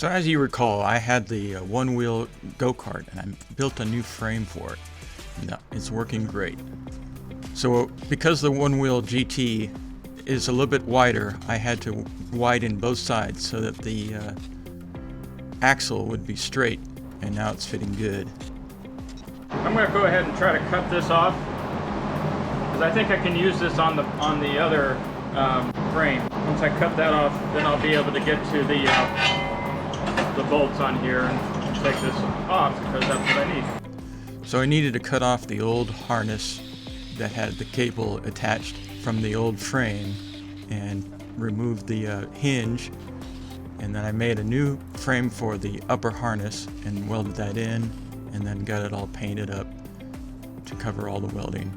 So as you recall, I had the OneWheel goKart and I built a new frame for it. And it's working great. So because the OneWheel GT is a little bit wider, I had to widen both sides so that the axle would be straight, and now it's fitting good. I'm going to go ahead and try to cut this off because I think I can use this on the other frame. Once I cut that off, then I'll be able to get to the bolts on here and take this off because that's what I need. So I needed to cut off the old harness that had the cable attached from the old frame and remove the hinge, and then I made a new frame for the upper harness and welded that in, and then got it all painted up to cover all the welding.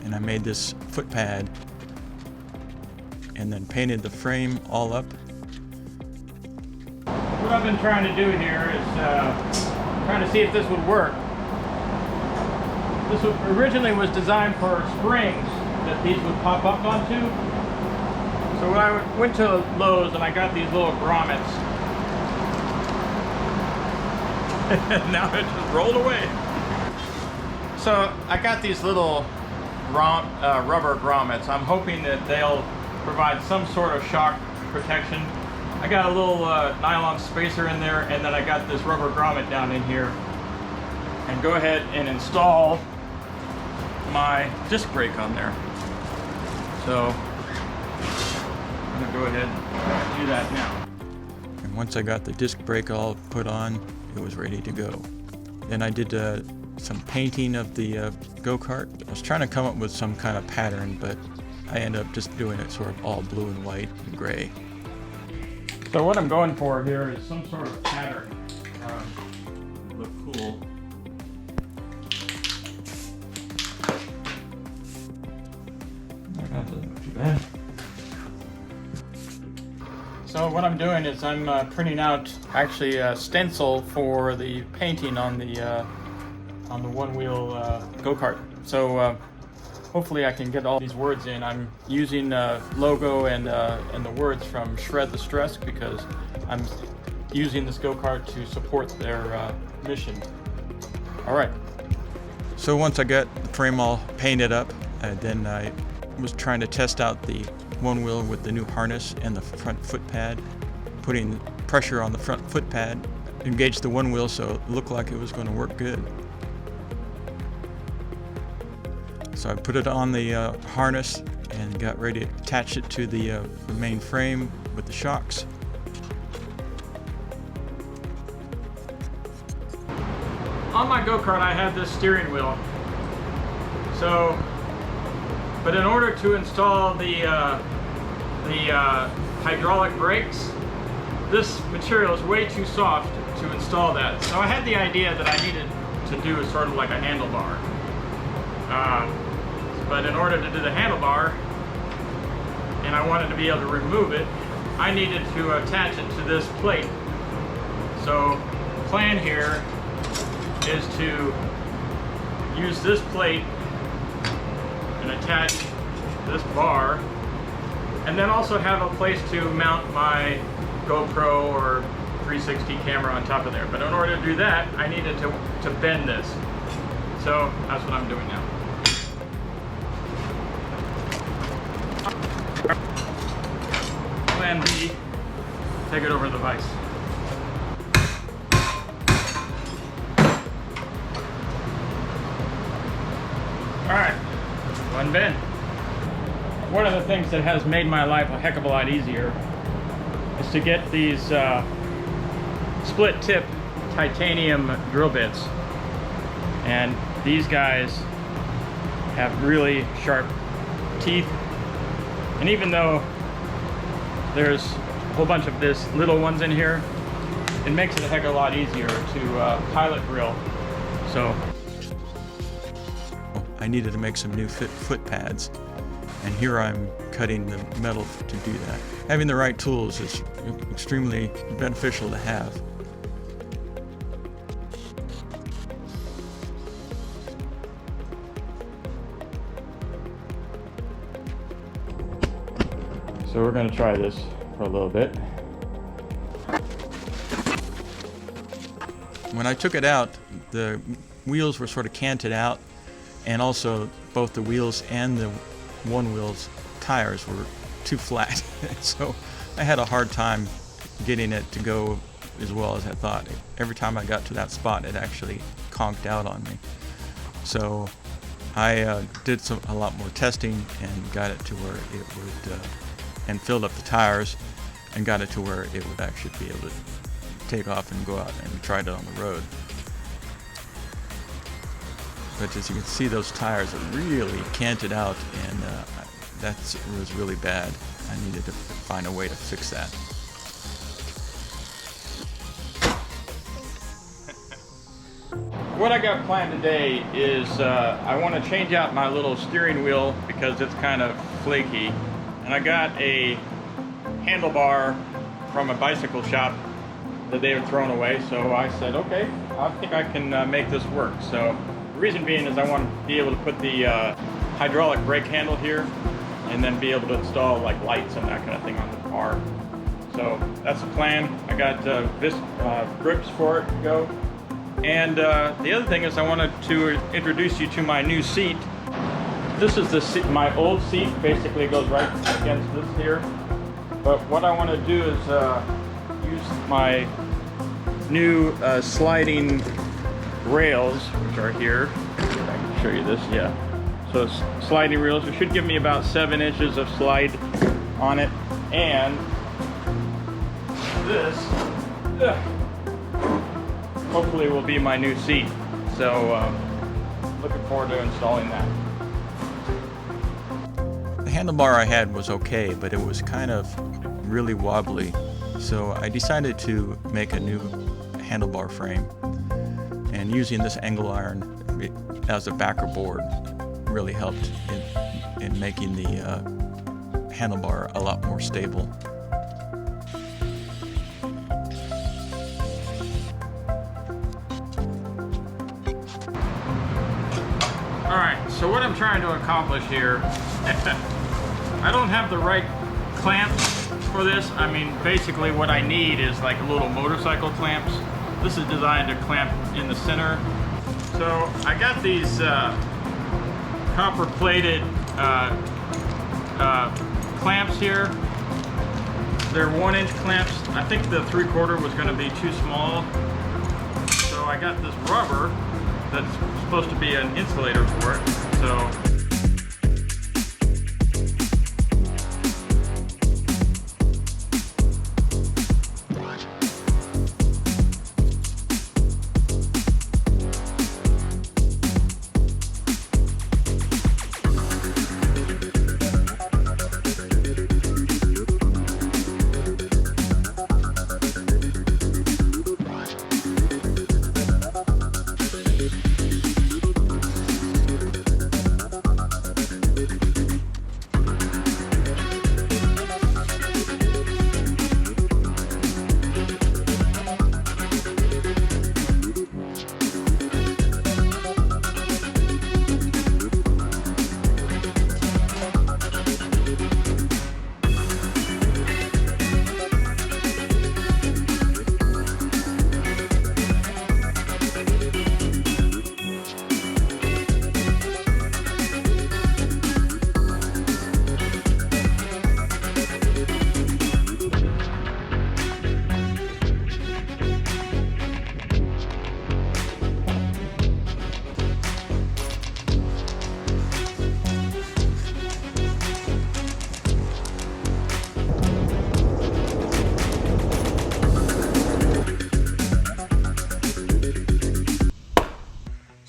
And I made this foot pad and then painted the frame all up. What I've been trying to do here is trying to see if this would work. This originally was designed for springs that these would pop up onto. So when I went to Lowe's and I got these little grommets, now it just rolled away. So I got these little rubber grommets. I'm hoping that they'll provide some sort of shock protection. I got a little nylon spacer in there, and then I got this rubber grommet down in here. And go ahead and install my disc brake on there. So I'm gonna go ahead and do that now. And once I got the disc brake all put on, it was ready to go. Then I did some painting of the goKart. I was trying to come up with some kind of pattern, but I ended up just doing it sort of all blue and white and gray. So what I'm going for here is some sort of pattern. Look cool. That doesn't look too bad. So what I'm doing is I'm printing out actually a stencil for the painting on the OneWheel goKart. So hopefully I can get all these words in. I'm using logo and the words from Shred the Stress because I'm using this goKart to support their mission. All right. So once I got the frame all painted up, then I was trying to test out the OneWheel with the new harness and the front foot pad, putting pressure on the front foot pad, engaged the OneWheel so it looked like it was going to work good. So I put it on the harness and got ready to attach it to the main frame with the shocks. On my goKart I have this steering wheel. So, but in order to install the hydraulic brakes, this material is way too soft to install that. So I had the idea that I needed to do sort of like a handlebar. But in order to do the handlebar, and I wanted to be able to remove it, I needed to attach it to this plate. So the plan here is to use this plate and attach this bar, and then also have a place to mount my GoPro or 360 camera on top of there. But in order to do that, I needed to bend this. So that's what I'm doing now. Plan B, take it over the vise. All right, one bend. One of the things that has made my life a heck of a lot easier is to get these split tip titanium drill bits. And these guys have really sharp teeth. And even though there's a whole bunch of this little ones in here, it makes it a heck of a lot easier to pilot drill. So I needed to make some new foot pads, and here I'm cutting the metal to do that. Having the right tools is extremely beneficial to have. So we're going to try this for a little bit. When I took it out, the wheels were sort of canted out, and also both the wheels and the OneWheel's tires were too flat. So I had a hard time getting it to go as well as I thought. Every time I got to that spot, it actually conked out on me. So I did a lot more testing and got it to where it would, and filled up the tires and got it to where it would actually be able to take off and go out, and tried it on the road. But as you can see, those tires are really canted out, and that was really bad. I needed to find a way to fix that. What I got planned today is I want to change out my little steering wheel because it's kind of flaky, and I got a handlebar from a bicycle shop that they had thrown away, so I said, okay, I think I can make this work. So the reason being is I want to be able to put the hydraulic brake handle here, and then be able to install like lights and that kind of thing on the car. So that's the plan. I got grips for it to go. And the other thing is I wanted to introduce you to my new seat. This is the seat, my old seat. Basically it goes right against this here. But what I want to do is use my new sliding rails, which are here. I can show you this, yeah. So it's sliding rails. It should give me about 7 inches of slide on it. And this, hopefully will be my new seat. So looking forward to installing that. The handlebar I had was okay, but it was kind of really wobbly. So I decided to make a new handlebar frame. And using this angle iron as a backer board really helped in making the handlebar a lot more stable. Alright, so what I'm trying to accomplish here, I don't have the right clamps for this. I mean, basically what I need is like little motorcycle clamps. This is designed to clamp in the center. So I got these copper plated clamps here. They're 1-inch clamps. I think the 3/4 was going to be too small. So I got this rubber that's supposed to be an insulator for it. So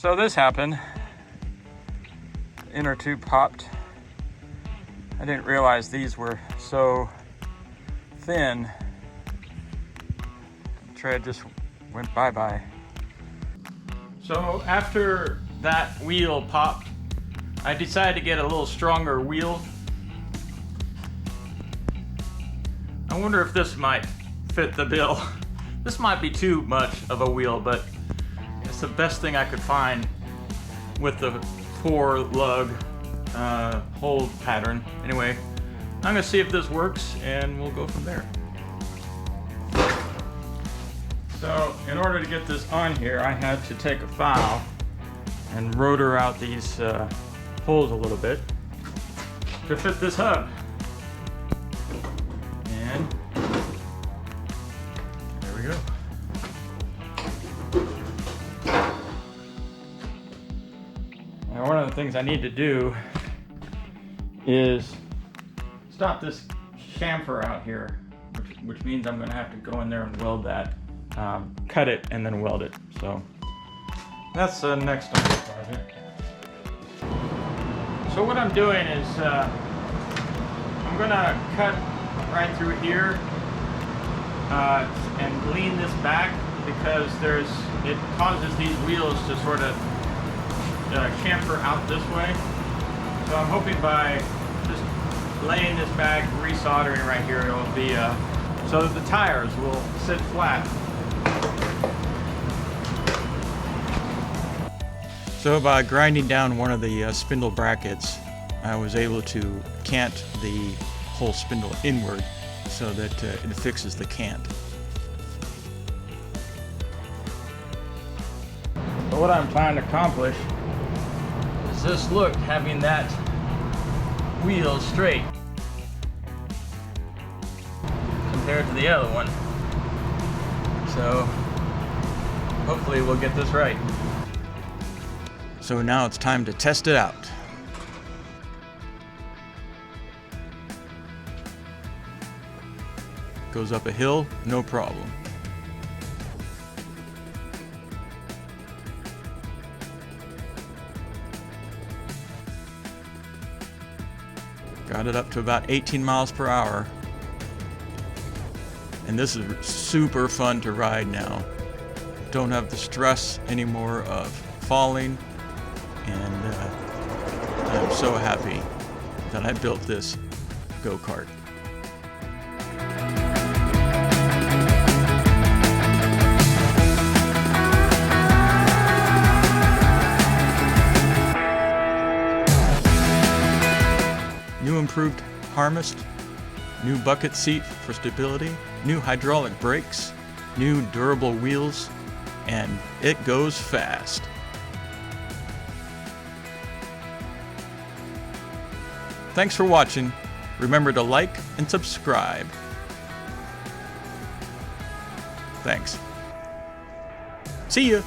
So this happened. The inner tube popped. I didn't realize these were so thin. The tread just went bye-bye. So after that wheel popped, I decided to get a little stronger wheel. I wonder if this might fit the bill. This might be too much of a wheel, but it's the best thing I could find with the 4 lug hold pattern. Anyway, I'm gonna see if this works and we'll go from there. So in order to get this on here, I had to take a file and rotor out these holes a little bit to fit this hub. And there we go. Now one of the things I need to do is stop this chamfer out here, which means I'm going to have to go in there and weld that, cut it and then weld it. So that's the next on the project. So what I'm doing is I'm going to cut right through here and lean this back because it causes these wheels to sort of chamfer out this way. So I'm hoping by just laying this back, resoldering right here, it'll be so that the tires will sit flat. So by grinding down one of the spindle brackets, I was able to cant the whole spindle inward so that it fixes the cant. So what I'm trying to accomplish is this look, having that wheel straight compared to the other one. So hopefully we'll get this right. So now it's time to test it out. Goes up a hill, no problem. Got it up to about 18 miles per hour. And this is super fun to ride now. Don't have the stress anymore of falling. And I'm so happy that I built this go-kart. New improved harness, new bucket seat for stability, new hydraulic brakes, new durable wheels, and it goes fast. Thanks for watching. Remember to like and subscribe. Thanks. See ya.